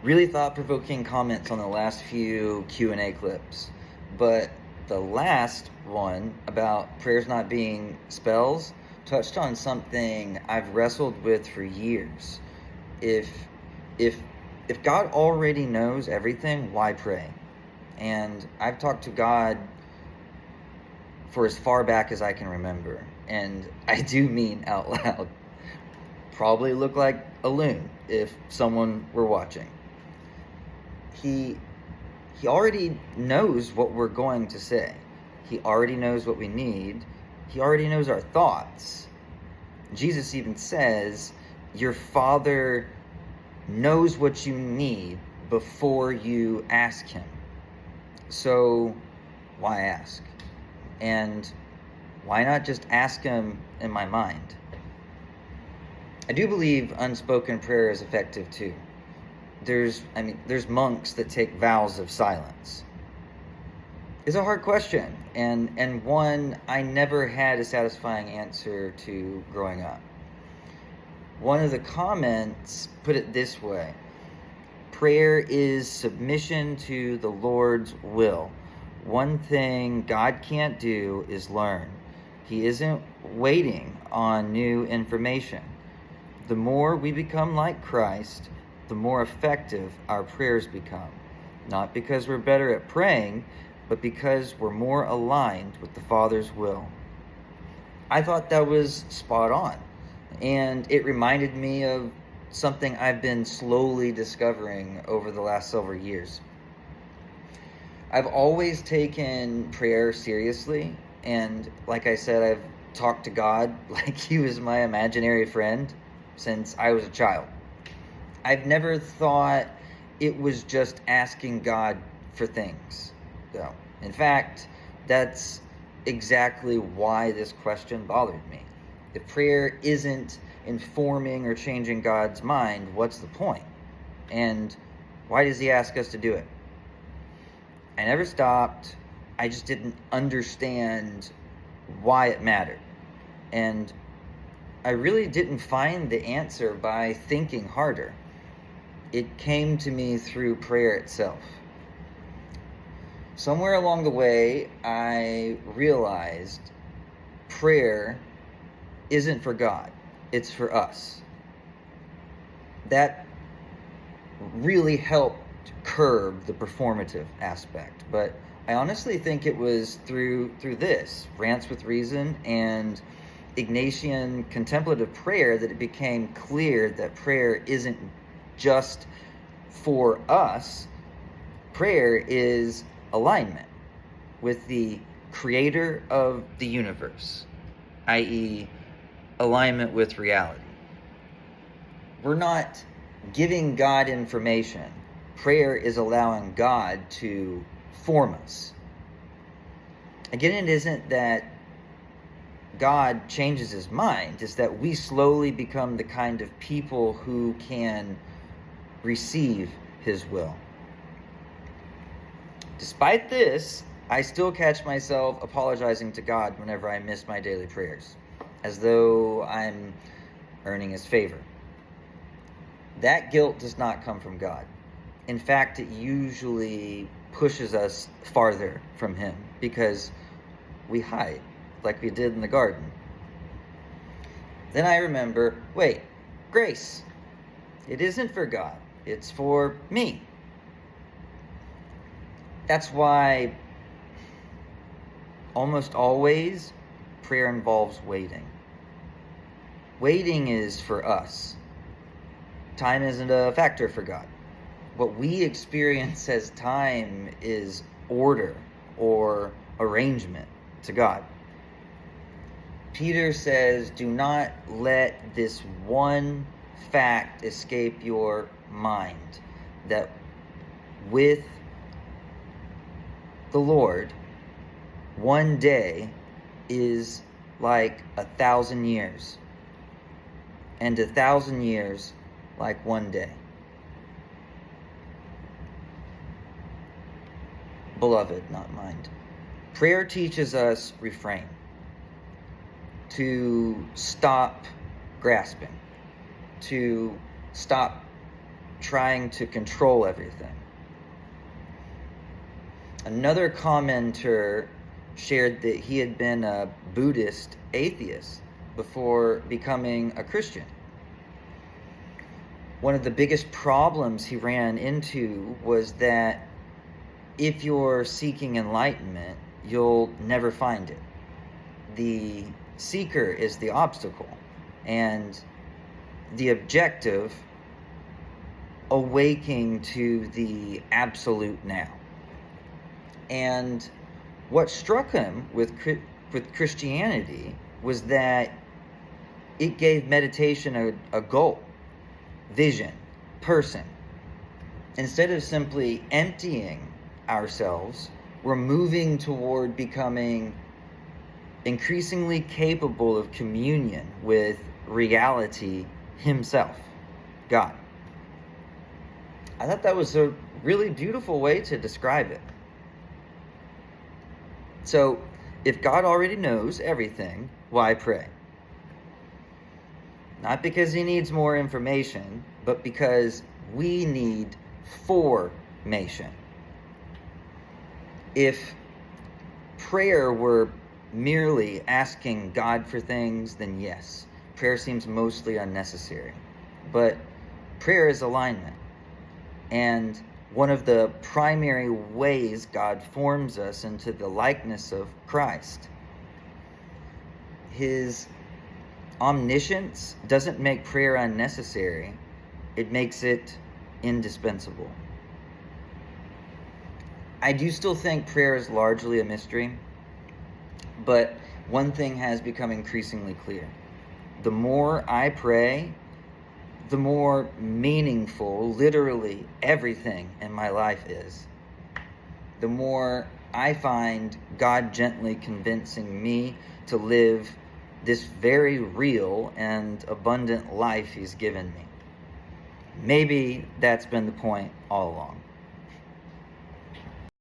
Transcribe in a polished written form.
Really thought-provoking comments on the last few Q&A clips. But the last one about prayers not being spells touched on something I've wrestled with for years. If God already knows everything, why pray? And I've talked to God for as far back as I can remember. And I do mean out loud. Probably look like a loon if someone were watching. He already knows what we're going to say. He already knows what we need. He already knows our thoughts. Jesus even says, your Father knows what you need before you ask him. So why ask? And why not just ask him in my mind? I do believe unspoken prayer is effective too. There's monks that take vows of silence. It's a hard question, and one I never had a satisfying answer to growing up. One of the comments put it this way: prayer is submission to the Lord's will. One thing God can't do is learn. He isn't waiting on new information. The more we become like Christ, the more effective our prayers become. Not because we're better at praying, but because we're more aligned with the Father's will. I thought that was spot on, and it reminded me of something I've been slowly discovering over the last several years. I've always taken prayer seriously, and like I said, I've talked to God like he was my imaginary friend since I was a child. I've never thought it was just asking God for things, though. In fact, that's exactly why this question bothered me. If prayer isn't informing or changing God's mind, what's the point? And why does he ask us to do it? I never stopped. I just didn't understand why it mattered. And I really didn't find the answer by thinking harder. It came to me through prayer itself. Somewhere along the way, I realized prayer isn't for God, it's for us. That really helped curb the performative aspect, but I honestly think it was through this, Rants with Reason, and Ignatian contemplative prayer that it became clear that prayer isn't just for us. Prayer is alignment with the creator of the universe, i.e., alignment with reality. We're not giving God information. Prayer is allowing God to form us. Again, it isn't that God changes his mind. It's that we slowly become the kind of people who can receive his will. Despite this, I still catch myself apologizing to God whenever I miss my daily prayers, as though I'm earning his favor. That guilt does not come from God. In fact, it usually pushes us farther from him because we hide, like we did in the garden. Then I remember, wait, grace. It isn't for God. It's for me. That's why almost always prayer involves waiting. Waiting is for us. Time isn't a factor for God. What we experience as time is order or arrangement to God. Peter says, do not let this one fact escape your mind, that with the Lord, one day is like 1,000 years, and 1,000 years like one day. Beloved, not mind. Prayer teaches us refrain, to stop grasping, to stop trying to control everything. Another commenter shared that he had been a Buddhist atheist before becoming a Christian. One of the biggest problems he ran into was that if you're seeking enlightenment, you'll never find it. The seeker is the obstacle, and the objective, awaking to the absolute now. And what struck him with Christianity was that it gave meditation a goal, vision, person. Instead of simply emptying ourselves, we're moving toward becoming increasingly capable of communion with reality himself, God. I thought that was a really beautiful way to describe it. So, if God already knows everything, why pray? Not because he needs more information, but because we need formation. If prayer were merely asking God for things, then yes, prayer seems mostly unnecessary. But prayer is alignment. And one of the primary ways God forms us into the likeness of Christ. His omniscience doesn't make prayer unnecessary. It makes it indispensable. I do still think prayer is largely a mystery, but one thing has become increasingly clear. The more I pray, the more meaningful literally everything in my life is. The more I find God gently convincing me to live this very real and abundant life he's given me. Maybe that's been the point all along.